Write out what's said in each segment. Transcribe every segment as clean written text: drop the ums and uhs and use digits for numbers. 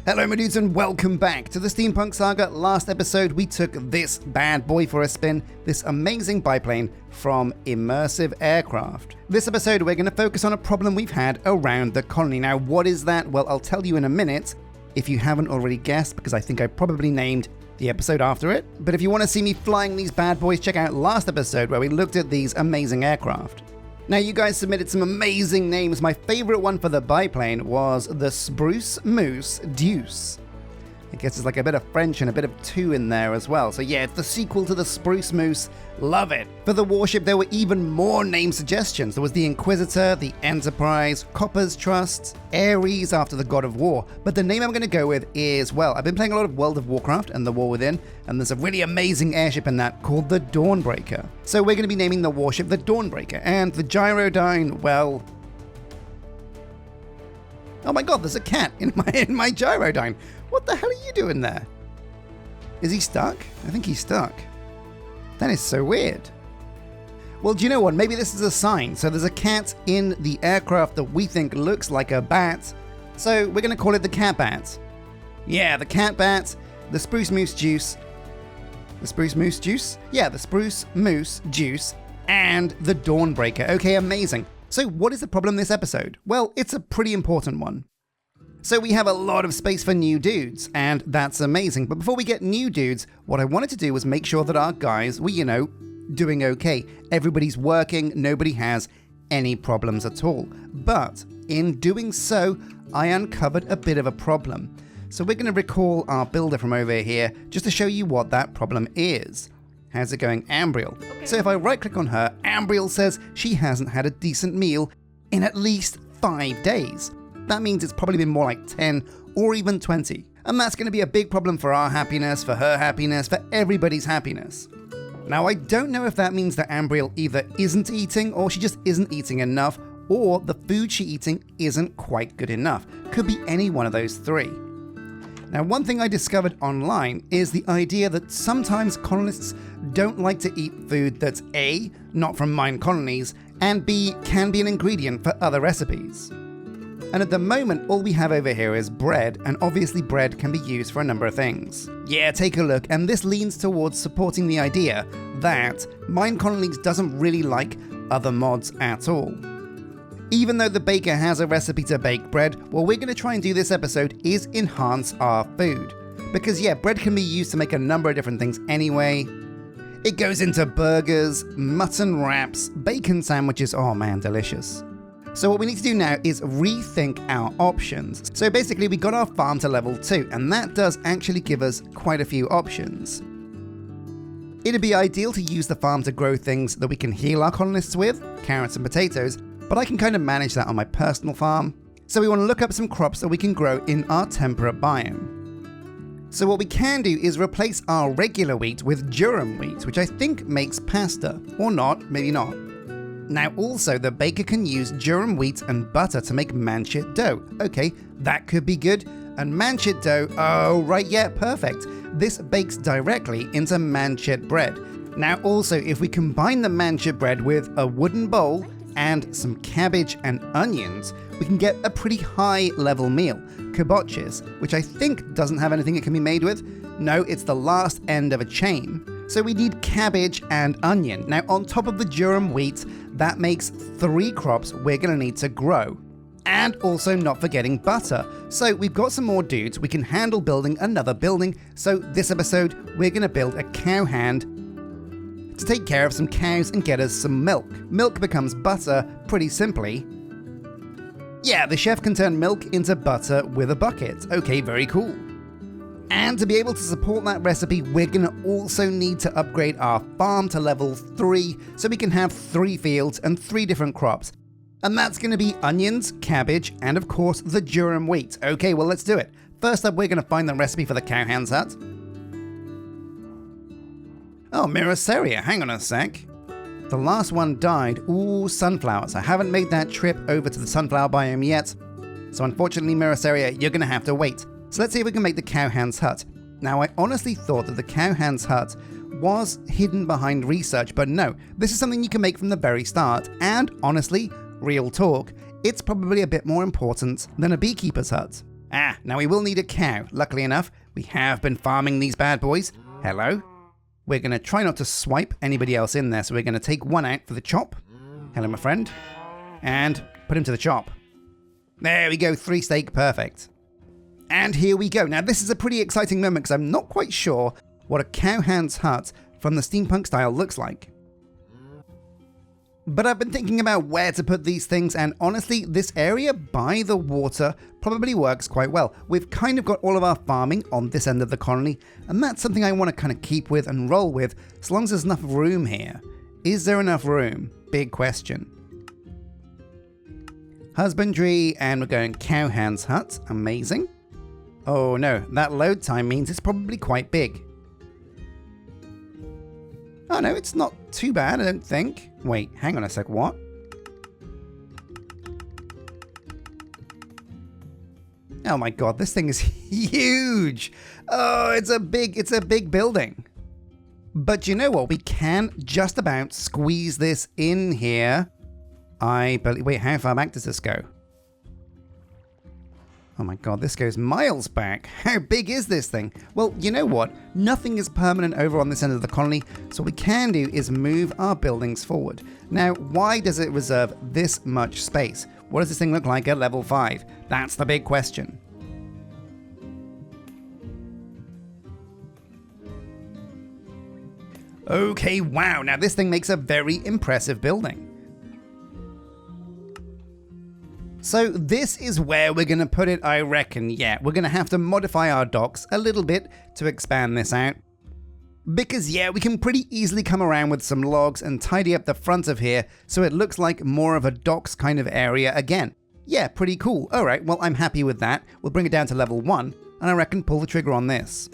Hello my dudes and welcome back to the Steampunk Saga. Last episode we took this bad boy for a spin, this amazing biplane from Immersive Aircraft. This episode we're going to focus on a problem we've had around the colony. Now what is that? Well, I'll tell you in a minute if you haven't already guessed, because I think I probably named the episode after it. But if you want to see me flying these bad boys, check out last episode where we looked at these amazing aircraft. Now you guys submitted some amazing names. My favorite one for the biplane was the Spruce Moose Deuce. I guess it's like a bit of French and a bit of two in there as well. So yeah, it's the sequel to the Spruce Moose. Love it. For the warship, there were even more name suggestions. There was the Inquisitor, the Enterprise, Copper's Trust, Ares after the God of War. But the name I'm going to go with is, well, I've been playing a lot of World of Warcraft and The War Within, and there's a really amazing airship in that called the Dawnbreaker. So we're going to be naming the warship the Dawnbreaker, and the Gyrodyne, well... Oh my god, there's a cat in my Gyrodyne. What the hell are you doing there? Is he stuck? I think he's stuck. That is so weird. Well, do you know what? Maybe this is a sign. So there's a cat in the aircraft that we think looks like a bat. So we're going to call it the Cat Bat. Yeah, the Cat Bat, the Spruce Moose Juice. The Spruce Moose Juice? Yeah, the Spruce Moose Juice and the Dawnbreaker. Okay, amazing. So what is the problem this episode? Well, it's a pretty important one. So we have a lot of space for new dudes, and that's amazing. But before we get new dudes, what I wanted to do was make sure that our guys were, doing okay. Everybody's working, nobody has any problems at all. But in doing so, I uncovered a bit of a problem. So we're going to recall our builder from over here just to show you what that problem is. How's it going, Ambriel? Okay. So if I right click on her, Ambriel says she hasn't had a decent meal in at least 5 days. That means it's probably been more like 10 or even 20. And that's going to be a big problem for our happiness, for her happiness, for everybody's happiness. Now I don't know if that means that Ambriel either isn't eating or she just isn't eating enough, or the food she's eating isn't quite good enough. Could be any one of those three. Now one thing I discovered online is the idea that sometimes colonists don't like to eat food that's A, not from Minecolonies, and B, can be an ingredient for other recipes. And at the moment, all we have over here is bread, and obviously bread can be used for a number of things. Yeah, take a look, and this leans towards supporting the idea that Minecolonies doesn't really like other mods at all. Even though the baker has a recipe to bake bread, what we're going to try and do this episode is enhance our food. Because yeah, bread can be used to make a number of different things anyway. It goes into burgers, mutton wraps, bacon sandwiches, oh man, delicious. So what we need to do now is rethink our options. So basically we got our farm to level 2, and that does actually give us quite a few options. It'd be ideal to use the farm to grow things that we can heal our colonists with, carrots and potatoes, but I can kind of manage that on my personal farm. So we want to look up some crops that we can grow in our temperate biome. So what we can do is replace our regular wheat with durum wheat, which I think makes pasta, or not, maybe not. Now also, the baker can use durum wheat and butter to make manchet dough. Okay, that could be good. And manchet dough, oh right, yeah, perfect. This bakes directly into manchet bread. Now also, if we combine the manchet bread with a wooden bowl and some cabbage and onions, we can get a pretty high level meal. Kibotches, which I think doesn't have anything it can be made with. No, it's the last end of a chain. So we need cabbage and onion. Now on top of the durum wheat, that makes 3 crops we're going to need to grow. And also not forgetting butter. So we've got some more dudes, we can handle building another building. So this episode, we're going to build a cowhand to take care of some cows and get us some milk. Milk becomes butter pretty simply. Yeah, the chef can turn milk into butter with a bucket. Okay, very cool. And to be able to support that recipe, we're going to also need to upgrade our farm to level 3 so we can have 3 fields and 3 different crops. And that's going to be onions, cabbage, and of course the durum wheat. Okay, well let's do it. First up, we're going to find the recipe for the cowhand's hut. Oh, Miraceria, hang on a sec. The last one died. Ooh, sunflowers. I haven't made that trip over to the sunflower biome yet. So unfortunately, Miraceria, you're going to have to wait. So let's see if we can make the cowhand's hut. Now, I honestly thought that the cowhand's hut was hidden behind research, but no, this is something you can make from the very start. And honestly, real talk, it's probably a bit more important than a beekeeper's hut. Now we will need a cow. Luckily enough, we have been farming these bad boys. Hello. We're going to try not to swipe anybody else in there, so we're going to take one out for the chop. Hello, my friend. And put him to the chop. There we go, 3 steak, perfect. And here we go. Now this is a pretty exciting moment because I'm not quite sure what a cowhand's hut from the steampunk style looks like. But I've been thinking about where to put these things, and honestly, this area by the water probably works quite well. We've kind of got all of our farming on this end of the colony, and that's something I want to kind of keep with and roll with, as long as there's enough room here. Is there enough room? Big question. Husbandry, and we're going cowhand's hut. Amazing. Oh no, that load time means it's probably quite big. Oh no, it's not too bad, I don't think. Wait, hang on a sec, what? Oh my god, this thing is huge! Oh, it's a big building. But you know what, we can just about squeeze this in here. I believe, wait, how far back does this go? Oh my god, this goes miles back. How big is this thing? Well, you know what? Nothing is permanent over on this end of the colony, so what we can do is move our buildings forward. Now, why does it reserve this much space? What does this thing look like at level 5? That's the big question. Okay, wow, now this thing makes a very impressive building. So this is where we're going to put it, I reckon. Yeah, we're going to have to modify our docks a little bit to expand this out. Because yeah, we can pretty easily come around with some logs and tidy up the front of here so it looks like more of a docks kind of area again. Yeah, pretty cool. Alright, well I'm happy with that. We'll bring it down to level 1 and I reckon pull the trigger on this.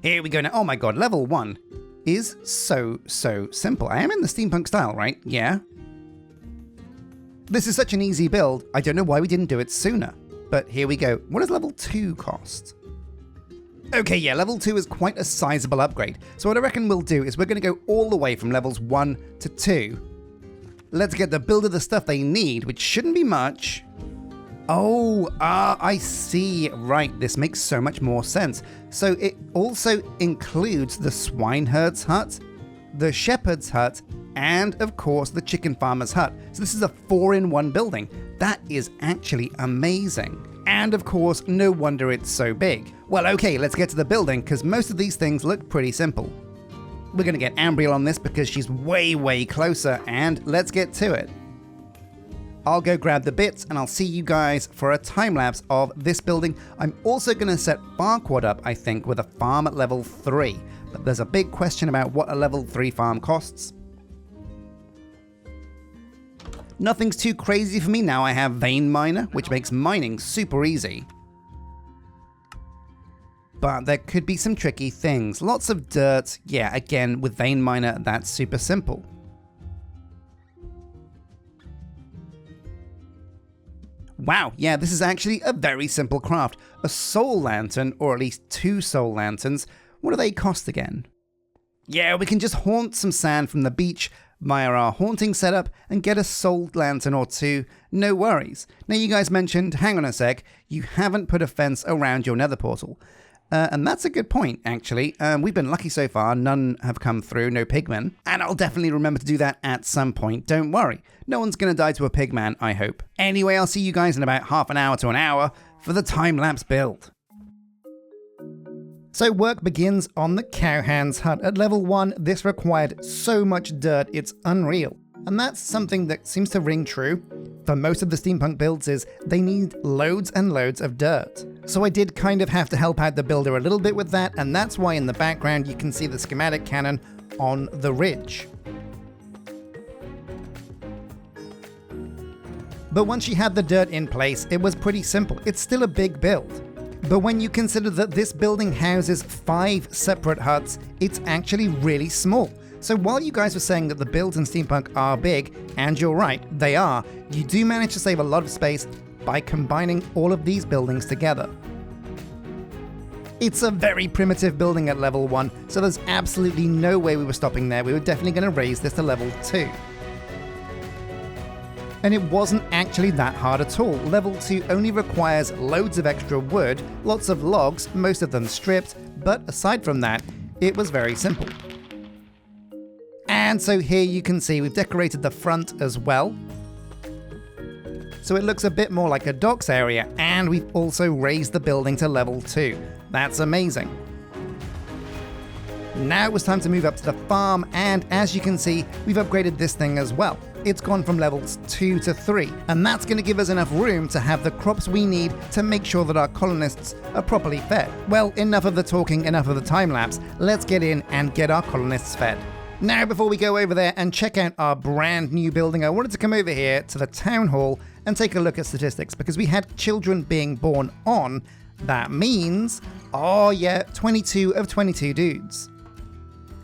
Here we go now. Oh my god, level 1. Is so simple. I am in the steampunk style, right? Yeah. This is such an easy build, I don't know why we didn't do it sooner. But here we go. What does level 2 cost? Okay, yeah, level 2 is quite a sizable upgrade. So what I reckon we'll do is we're going to go all the way from levels 1 to 2. Let's get the builder the stuff they need, which shouldn't be much. Oh, I see. Right, this makes so much more sense. So it also includes the swineherd's hut, the shepherd's hut, and of course the chicken farmer's hut. So this is a 4-in-1 building. That is actually amazing. And of course, no wonder it's so big. Well, okay, let's get to the building because most of these things look pretty simple. We're going to get Ambriel on this because she's way closer, and let's get to it. I'll go grab the bits and I'll see you guys for a time lapse of this building. I'm also going to set Farquaad up, I think, with a farm at level 3. But there's a big question about what a level 3 farm costs. Nothing's too crazy for me now. I have Vein Miner, which makes mining super easy. But there could be some tricky things. Lots of dirt. Yeah, again, with Vein Miner, that's super simple. Wow, yeah, this is actually a very simple craft. A soul lantern, or at least 2 soul lanterns. What do they cost again? Yeah, we can just haunt some sand from the beach via our haunting setup and get a soul lantern or 2. No worries. Now you guys mentioned, hang on a sec, you haven't put a fence around your nether portal. And that's a good point, actually. We've been lucky so far, none have come through, no pigmen. And I'll definitely remember to do that at some point, don't worry. No one's going to die to a pigman, I hope. Anyway, I'll see you guys in about half an hour to an hour for the time-lapse build. So work begins on the cowhand's hut. At level 1, this required so much dirt, it's unreal. And that's something that seems to ring true for most of the steampunk builds is they need loads and loads of dirt. So I did kind of have to help out the builder a little bit with that, and that's why in the background you can see the schematic cannon on the ridge. But once she had the dirt in place, it was pretty simple. It's still a big build. But when you consider that this building houses 5 separate huts, it's actually really small. So while you guys were saying that the builds in Steampunk are big, and you're right, they are, you do manage to save a lot of space by combining all of these buildings together. It's a very primitive building at level 1, so there's absolutely no way we were stopping there. We were definitely going to raise this to level 2. And it wasn't actually that hard at all. Level 2 only requires loads of extra wood, lots of logs, most of them stripped, but aside from that, it was very simple. And so here you can see we've decorated the front as well. So it looks a bit more like a docks area, and we've also raised the building to level 2. That's amazing. Now it was time to move up to the farm, and as you can see, we've upgraded this thing as well. It's gone from levels 2 to 3, and that's going to give us enough room to have the crops we need to make sure that our colonists are properly fed. Well, enough of the talking, enough of the time lapse. Let's get in and get our colonists fed. Now, before we go over there and check out our brand new building, I wanted to come over here to the town hall and take a look at statistics, because we had children being born on. That means, oh yeah, 22 of 22 dudes.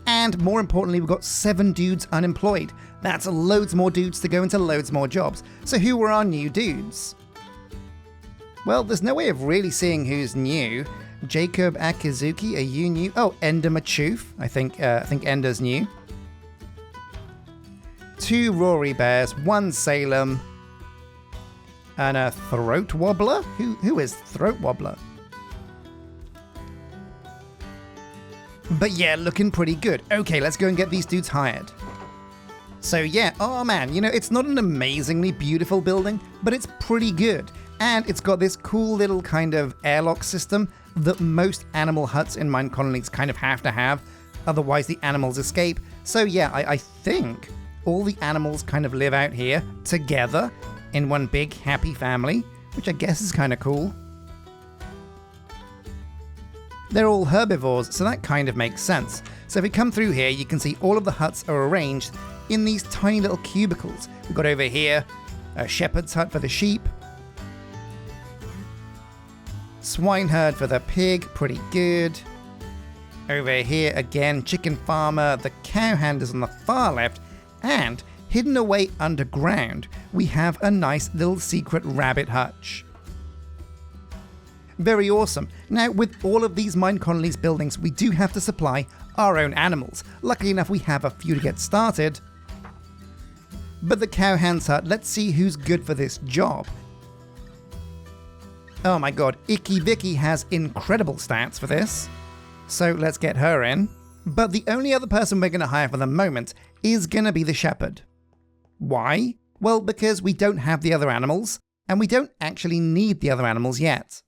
And more importantly, we've got 7 dudes unemployed. That's loads more dudes to go into loads more jobs. So who were our new dudes? Well, there's no way of really seeing who's new. Jacob Akizuki, are you new? Oh, Ender Machoof. I think Ender's new. 2 Rory Bears, 1 Salem, and a Throat Wobbler? Who is Throat Wobbler? But yeah, looking pretty good. Okay, let's go and get these dudes hired. So yeah, oh man, you know, it's not an amazingly beautiful building, but it's pretty good. And it's got this cool little kind of airlock system that most animal huts in Minecolonies kind of have to have, otherwise the animals escape. So yeah, I think all the animals kind of live out here together in one big happy family, which I guess is kind of cool. They're all herbivores, so that kind of makes sense. So if we come through here, you can see all of the huts are arranged in these tiny little cubicles. We've got over here a shepherd's hut for the sheep, swineherd for the pig, pretty good. Over here again, chicken farmer, the cowhand is on the far left, and hidden away underground, we have a nice little secret rabbit hutch. Very awesome. Now, with all of these Minecolonies buildings, we do have to supply our own animals. Luckily enough, we have a few to get started. But the cowhand's hut, let's see who's good for this job. Oh my god, Icky Vicky has incredible stats for this. So let's get her in. But the only other person we're going to hire for the moment is going to be the shepherd. Why? Well, because we don't have the other animals, and we don't actually need the other animals yet.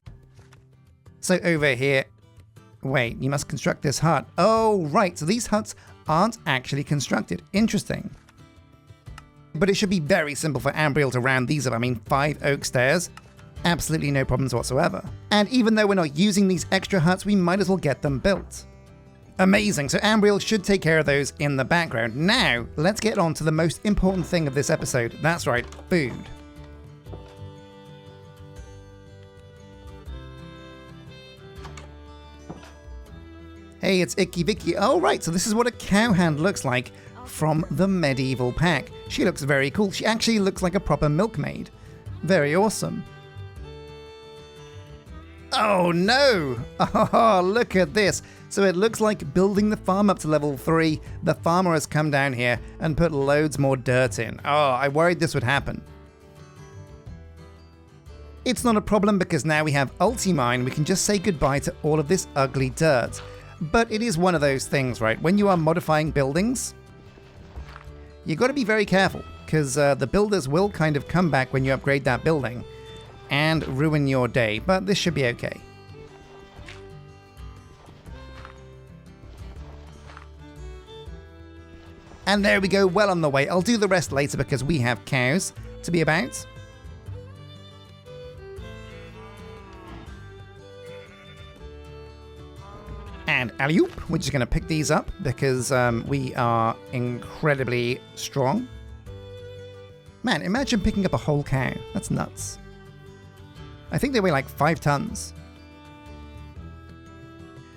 So over here, wait, you must construct this hut. Oh, right, so these huts aren't actually constructed. Interesting. But it should be very simple for Ambriel to round these up. I mean, 5 oak stairs, absolutely no problems whatsoever. And even though we're not using these extra huts, we might as well get them built. Amazing, so Ambriel should take care of those in the background. Now, let's get on to the most important thing of this episode. That's right, food. Hey, it's Icky Vicky. Oh, right, so this is what a cowhand looks like from the medieval pack. She looks very cool. She actually looks like a proper milkmaid. Very awesome. Oh no! Oh, look at this. So it looks like building the farm up to level 3, the farmer has come down here and put loads more dirt in. Oh, I worried this would happen. It's not a problem because now we have Ultimine, we can just say goodbye to all of this ugly dirt. But it is one of those things, right? When you are modifying buildings, you got to be very careful, because the builders will kind of come back when you upgrade that building and ruin your day, but this should be okay. And there we go, well on the way. I'll do the rest later because we have cows to be about. And alley-oop, we're just going to pick these up because we are incredibly strong. Man, imagine picking up a whole cow. That's nuts. I think they weigh like 5 tons.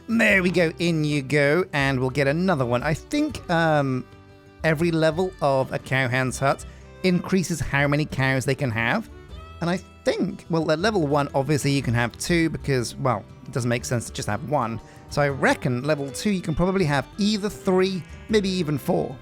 There we go, in you go, and we'll get another one. I think every level of a cowhand's hut increases how many cows they can have. And I think, well, at level 1, obviously you can have 2 because, well, it doesn't make sense to just have 1. So I reckon level 2 you can probably have either 3, maybe even 4.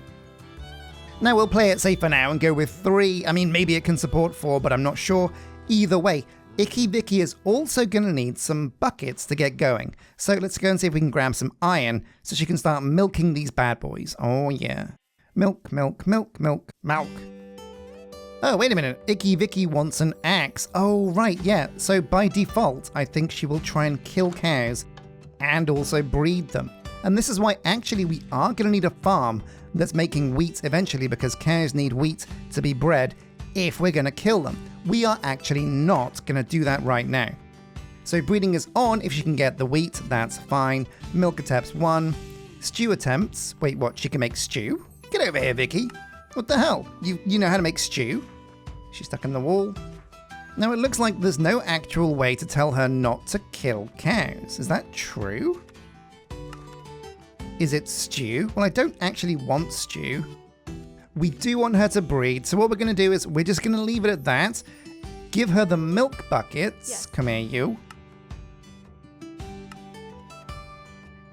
Now we'll play it safe for now and go with 3. I mean, maybe it can support 4, but I'm not sure. Either way, Icky Vicky is also going to need some buckets to get going. So let's go and see if we can grab some iron so she can start milking these bad boys. Oh yeah. Milk, milk, milk, milk, milk. Oh, wait a minute. Icky Vicky wants an axe. Oh, right, yeah. So by default, I think she will try and kill cows and also breed them. And this is why actually we are going to need a farm that's making wheat eventually, because cows need wheat to be bred if we're going to kill them. We are actually not going to do that right now. So breeding is on. If she can get the wheat, that's fine. Milk attempts 1. Stew attempts. Wait, what? She can make stew? Get over here, Vicky. What the hell? You know how to make stew? She's stuck in the wall. Now it looks like there's no actual way to tell her not to kill cows. Is that true? Is it stew? Well, I don't actually want stew. We do want her to breed, so what we're going to do is we're just going to leave it at that. Give her the milk buckets. Yes. Come here, you.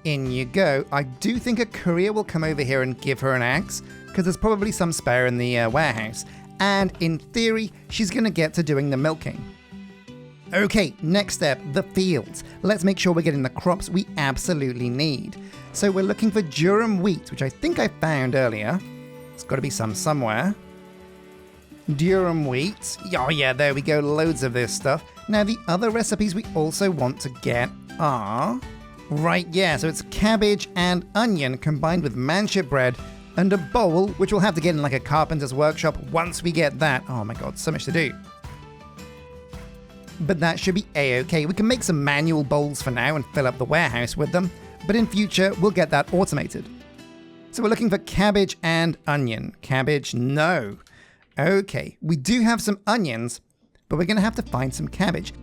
In you go. I do think a courier will come over here and give her an axe, because there's probably some spare in the warehouse. And in theory, she's going to get to doing the milking. Okay, next step, the fields. Let's make sure we're getting the crops we absolutely need. So we're looking for durum wheat, which I think I found earlier. There's got to be some somewhere. Durum wheat. Oh yeah, there we go, loads of this stuff. Now the other recipes we also want to get are... Right, yeah, so it's cabbage and onion combined with manship bread and a bowl, which we'll have to get in like a carpenter's workshop once we get that. Oh my god, so much to do. But that should be a-okay. We can make some manual bowls for now and fill up the warehouse with them, but in future we'll get that automated. So we're looking for cabbage and onion. Cabbage, no. Okay, we do have some onions, but we're going to have to find some cabbage.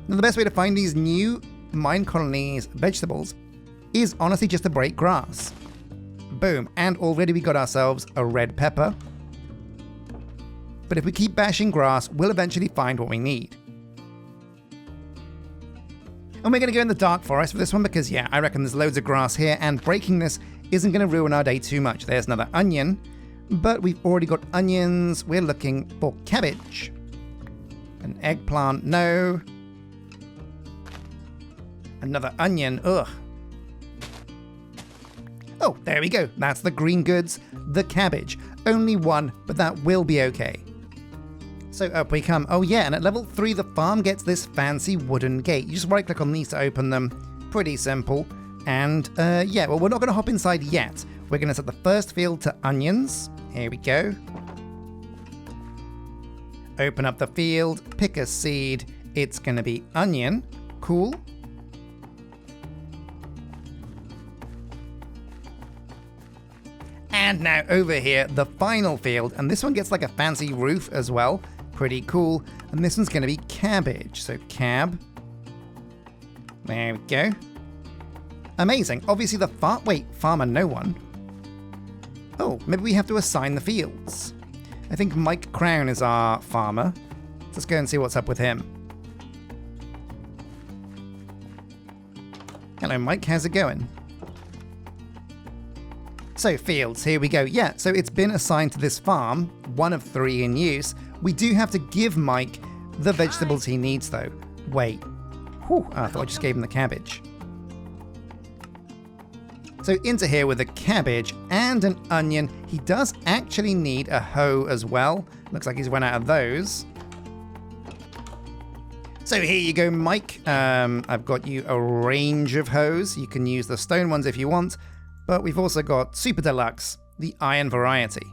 Now the best way to find these new Minecolonies vegetables is honestly just to break grass. Boom, and already we got ourselves a red pepper. But if we keep bashing grass, we'll eventually find what we need. And we're going to go in the dark forest for this one because, yeah, I reckon there's loads of grass here, and breaking this isn't going to ruin our day too much. There's another onion, but we've already got onions. We're looking for cabbage. An eggplant, no. Another onion, ugh. Oh, there we go. That's the green goods, the cabbage. Only one, but that will be okay. So up we come. Oh yeah, and at level 3, the farm gets this fancy wooden gate. You just right click on these to open them. Pretty simple. And yeah, well, we're not going to hop inside yet. We're going to set the first field to onions. Here we go. Open up the field, pick a seed. It's going to be onion. Cool. And now over here, the final field, and this one gets like a fancy roof as well. Pretty cool. And this one's going to be cabbage. So cab. There we go. Amazing. Obviously the farmer, no one. Oh, maybe we have to assign the fields. I think Mike Crown is our farmer. Let's go and see what's up with him. Hello, Mike. How's it going? So fields, here we go. Yeah, so it's been assigned to this farm, 1 of 3 in use. We do have to give Mike the vegetables he needs though. Wait. Whew, I thought I just gave him the cabbage. So into here with a cabbage and an onion. He does actually need a hoe as well. Looks like he's run out of those. So here you go, Mike. I've got you a range of hoes. You can use the stone ones if you want. But we've also got Super Deluxe, the iron variety.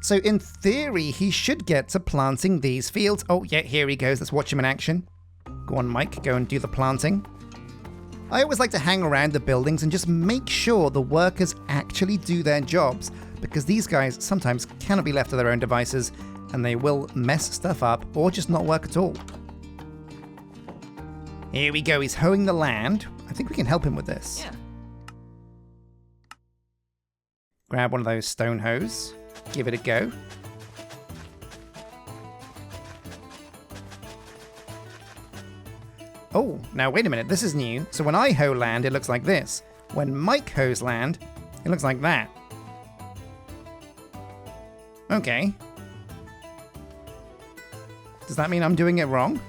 So in theory, he should get to planting these fields. Oh yeah, here he goes. Let's watch him in action. Go on, Mike, go and do the planting. I always like to hang around the buildings and just make sure the workers actually do their jobs, because these guys sometimes cannot be left to their own devices and they will mess stuff up or just not work at all. Here we go, he's hoeing the land. I think we can help him with this. Yeah. Grab one of those stone hoes, give it a go. Oh, now wait a minute, this is new. So when I hoe land, it looks like this. When Mike hoes land, it looks like that. Okay. Does that mean I'm doing it wrong?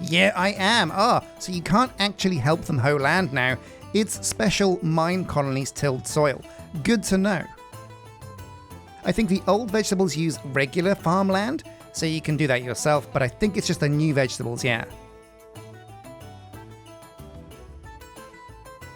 Yeah, I am. So you can't actually help them hoe land now. It's special mine colonies tilled soil. Good to know. I think the old vegetables use regular farmland, so you can do that yourself, but I think it's just the new vegetables, yeah.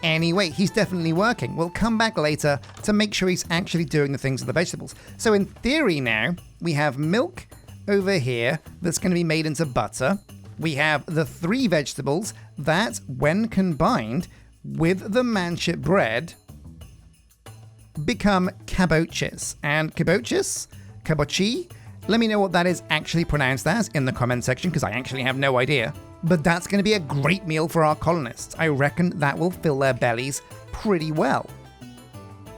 Anyway, he's definitely working. We'll come back later to make sure he's actually doing the things with the vegetables. So in theory now, we have milk over here that's going to be made into butter. We have the 3 vegetables that, when combined with the manship bread, become caboches. And caboches? Cabochi? Let me know what that is actually pronounced as in the comment section, because I actually have no idea. But that's going to be a great meal for our colonists. I reckon that will fill their bellies pretty well.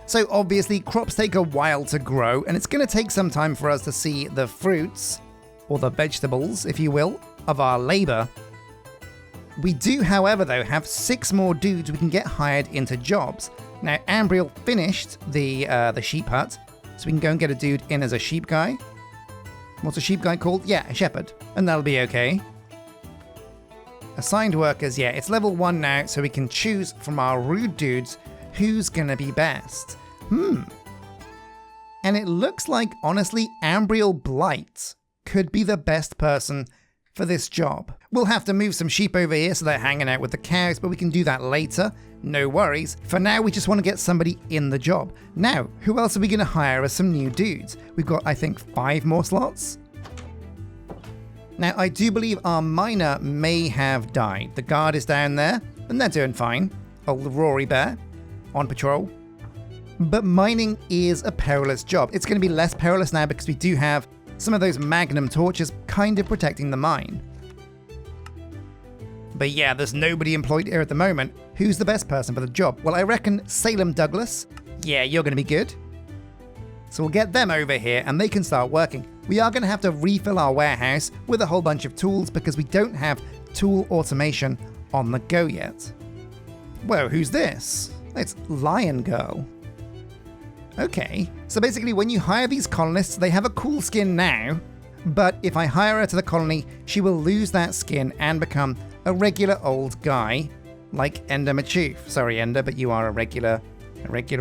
So obviously, crops take a while to grow, and it's going to take some time for us to see the fruits, or the vegetables, if you will, of our labor. We do, however, though, have 6 more dudes we can get hired into jobs. Now, Ambriel finished the sheep hut, so we can go and get a dude in as a sheep guy. What's a sheep guy called? Yeah, a shepherd. And that'll be okay. Assigned workers, yeah, it's level 1 now, so we can choose from our rude dudes who's gonna be best. And it looks like, honestly, Ambriel Blight could be the best person for this job. We'll have to move some sheep over here so they're hanging out with the cows, but we can do that later. No worries. For now, we just want to get somebody in the job. Now, who else are we going to hire as some new dudes? We've got, I think, 5 more slots. Now, I do believe our miner may have died. The guard is down there, and they're doing fine. Old Rory Bear, on patrol. But mining is a perilous job. It's going to be less perilous now because we do have some of those magnum torches kind of protecting the mine. But yeah, there's nobody employed here at the moment. Who's the best person for the job? Well, I reckon Salem Douglas. Yeah, you're going to be good. So we'll get them over here and they can start working. We are going to have to refill our warehouse with a whole bunch of tools because we don't have tool automation on the go yet. Whoa, who's this? It's Lion Girl. Okay, so basically when you hire these colonists, they have a cool skin now, but if I hire her to the colony, she will lose that skin and become a regular old guy, like Ender Machoof. Sorry, Ender, but you are a regular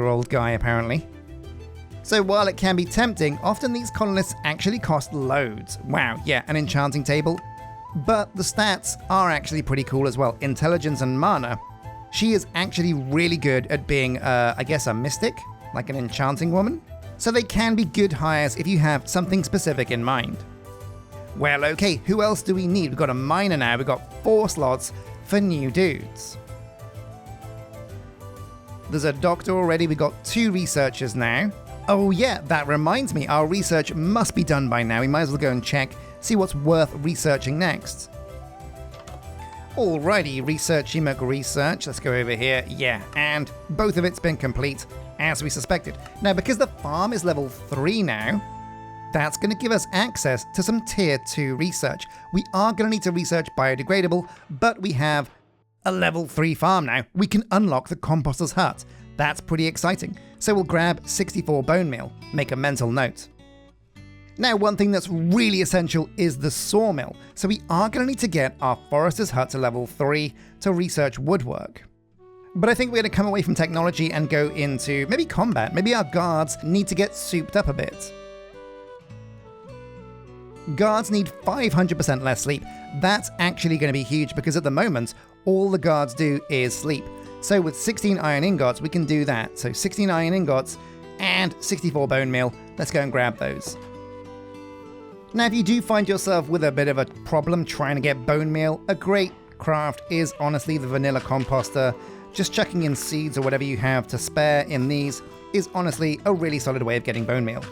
old guy, apparently. So while it can be tempting, often these colonists actually cost loads. Wow, yeah, an enchanting table. But the stats are actually pretty cool as well. Intelligence and mana. She is actually really good at being, I guess, a mystic, like an enchanting woman. So they can be good hires if you have something specific in mind. Well, okay, who else do we need? We've got a miner now. We've got 4 slots for new dudes. There's a doctor already. We've got 2 researchers now. Oh yeah, that reminds me. Our research must be done by now. We might as well go and check, see what's worth researching next. Alrighty, research. Let's go over here. Yeah, and both of it's been complete, as we suspected. Now, because the farm is level 3 now, that's going to give us access to some tier 2 research. We are going to need to research biodegradable, but we have a level 3 farm now. We can unlock the composter's hut. That's pretty exciting. So we'll grab 64 bone meal. Make a mental note. Now, one thing that's really essential is the sawmill. So we are going to need to get our forester's hut to level 3 to research woodwork. But I think we're going to come away from technology and go into maybe combat. Maybe our guards need to get souped up a bit. Guards need 500% less sleep. That's actually going to be huge because at the moment, all the guards do is sleep. So with 16 iron ingots, we can do that. So 16 iron ingots and 64 bone meal. Let's go and grab those. Now, if you do find yourself with a bit of a problem trying to get bone meal, a great craft is honestly the vanilla composter. Just chucking in seeds or whatever you have to spare in these is honestly a really solid way of getting bone meal.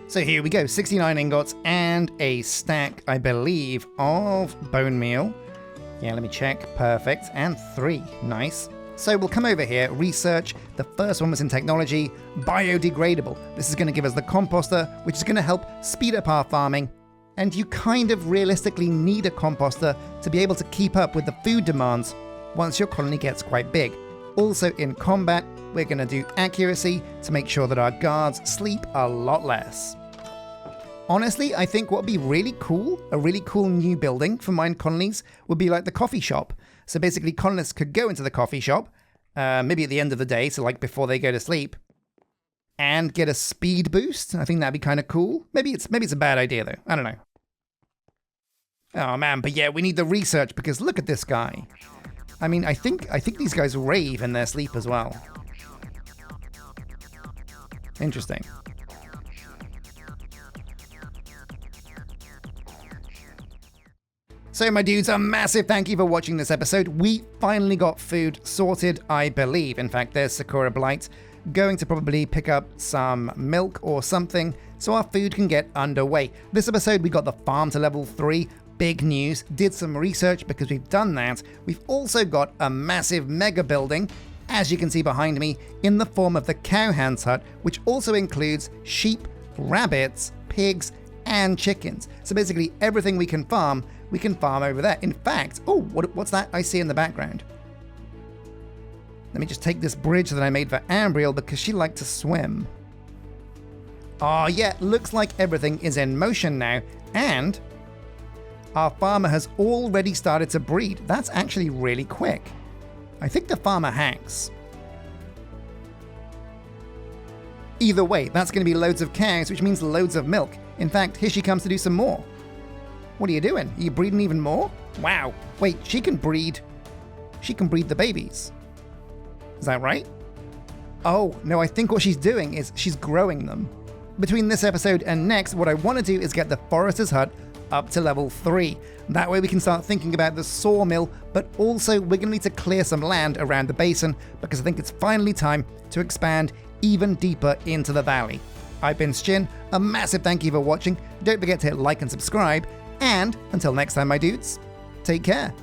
So here we go, 69 ingots and a stack, I believe, of bone meal. Yeah, let me check. Perfect. And 3. Nice. So we'll come over here, research. The first one was in technology, biodegradable. This is going to give us the composter, which is going to help speed up our farming. And you kind of realistically need a composter to be able to keep up with the food demands once your colony gets quite big. Also in combat, we're going to do accuracy to make sure that our guards sleep a lot less. Honestly, I think what would be really cool, a really cool new building for Minecolonies, would be like the coffee shop. So basically, colonists could go into the coffee shop, maybe at the end of the day, so like before they go to sleep, and get a speed boost. I think that'd be kind of cool. Maybe it's a bad idea though. I don't know. Oh man, but yeah, we need the research because look at this guy. I mean, I think these guys rave in their sleep as well. Interesting. So my dudes, a massive thank you for watching this episode. We finally got food sorted, I believe. In fact, there's Sakura Blight going to probably pick up some milk or something so our food can get underway. This episode, we got the farm to level 3. Big news. Did some research because we've done that. We've also got a massive mega building, as you can see behind me, in the form of the cowhand's hut, which also includes sheep, rabbits, pigs, and chickens. So basically everything we can farm over there. In fact, oh, what's that I see in the background? Let me just take this bridge that I made for Ambriel because she liked to swim. Oh yeah, looks like everything is in motion now, and our farmer has already started to breed. That's actually really quick. I think the farmer hacks. Either way, that's going to be loads of cows, which means loads of milk. In fact, here she comes to do some more. What are you doing? Are you breeding even more? Wow. Wait, she can breed the babies. Is that right? Oh, no, I think what she's doing is she's growing them. Between this episode and next, what I want to do is get the forester's hut up to level 3. That way we can start thinking about the sawmill, but also we're going to need to clear some land around the basin because I think it's finally time to expand even deeper into the valley. I've been Sjin, a massive thank you for watching. Don't forget to hit like and subscribe, and until next time, my dudes, take care.